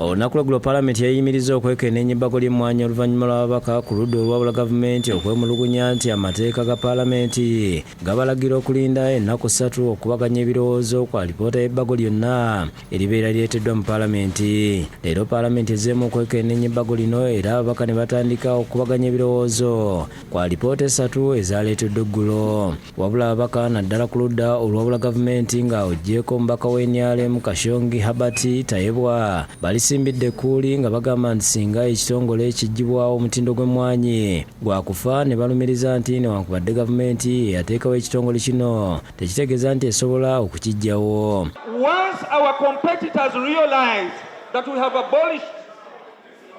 olunaku lweggulo paalamenti yayimiriza okwekenneenya ebbago ly'emmwanyi oluvannyuma lw'ababaka ku ludda olwabula gavumenti okwemulugunya nti amateeka ga paalamenti gabalagira okulinda ennaku 3 okubaganya ebirowoozo kwa alipoota y'ebbago lyonna eribeera lyeteddwa mu paalamenti. Leero paalamenti ezzeemu okwekenneenya ebbago lino era ababaka ne batandika okubaganya ebirowoozo kwa alipoota 3 ezaleeteddwa eggulo. Wabula ababaka naddala ku ludda olwabula gavumenti nga oggyeko omubaka w'NRM Kashongi Habati Tayebwa balisimbidde kuuli nga bagamba nti singa ekitongole kijjibwawo omutindo gw'emmwanyi gwakufa ne balumiriza nti newankubadde gavumenti eyateekawo ekitongole kino tekitegeeza nti esobola okukiggyawo. Once our competitors realize that we have abolished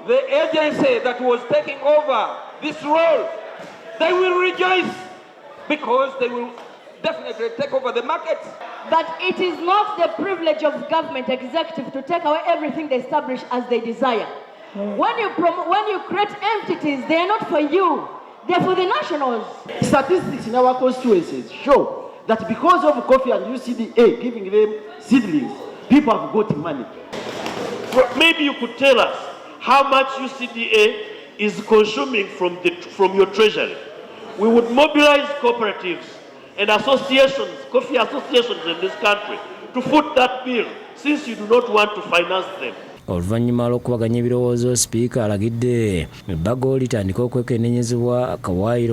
the agency that was taking over this role, they will rejoice because they will definitely take over the market. But it is not the privilege of government executive to take away everything they establish as they desire. When you create entities, they are not for you, they are for the nationals. Statistics in our constituencies show that because of coffee and UCDA giving them seedlings, people have got money. Maybe you could tell us how much UCDA is consuming from your treasury. We would mobilize cooperatives and associations, coffee associations in this country, to foot that bill, since you do not want to finance them. Oluvannyuma lw'okubaganya ebirowoozo, sipiika alagidde ebbago litandika okwekenneenyezebwa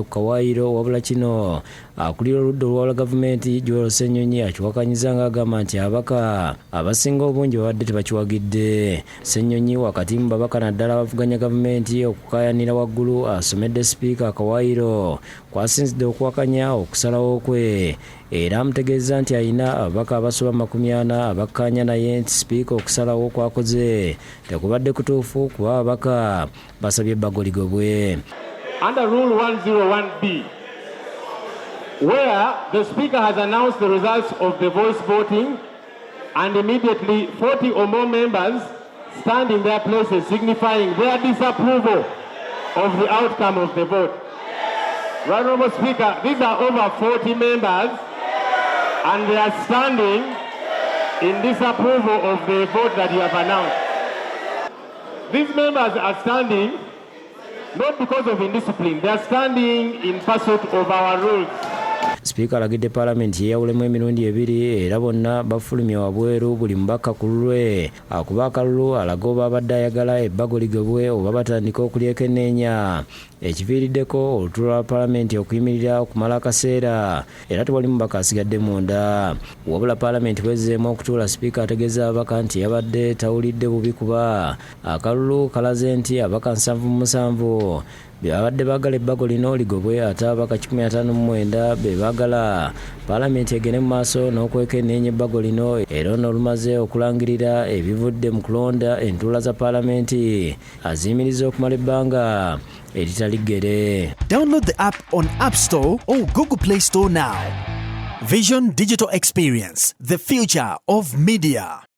kawaayiro wabula kino akulira oludda olwawula gavumenti Joel Ssenyonyi akiwakanyiza ng'agamba nti ababaka abasinga obungi babadde tebakiwagidde. Ssenyonyi wakati mu babaka naddala abavuganya gavumenti okukaayanira waggulu asomedde sipiika akawaayiro kwasinzidde okuwakanya okusalawo kwe era amutegeeza nti alina ababaka abasoba 40 abakkaanya naye nti sipiika okusalawo kwakoze tekubadde kutuufu kuba ababaka basabye ebbago ligobwe. Under Rule 101B, where the Speaker has announced the results of the voice voting and immediately 40 or more members stand in their places signifying their disapproval of the outcome of the vote. Right, Honourable Speaker, these are over 40 members and they are standing in disapproval of the vote that you have announced. These members are standing not because of indiscipline, they are standing in pursuit of our rules. Sipiika alagidde paalamenti yeeyawulemu emirundi 2 era bonna bafulumye wabweru buli mubaka ku lulwe akuba akalulu alaga oba abadde ayagala ebbago ligobwe oba batandika okulyekenneenya ekiviiriddeko olutulo lwa paalamenti okuyimirira okumala akaseera era tewali mubaka asigadde munda. Wabula paalamenti bwezzeemu okutuula, sipiika ategeeza ababaka nti yabadde tawulidde bubi kuba akalulu kalaze nti ababaka 77 babadde baagala ebbago lino ligobwe ate ababaka 159 be baagala paalamenti egende mu maaso n'okwekenneenya ebbago lino era n'olumaze okulangirira ebivudde mu kulonda entuula za paalamenti aziyimiriza okumala ebbanga eritali ggere. Download the app on App Store or Google Play Store now. Vision Digital Experience, the future of media.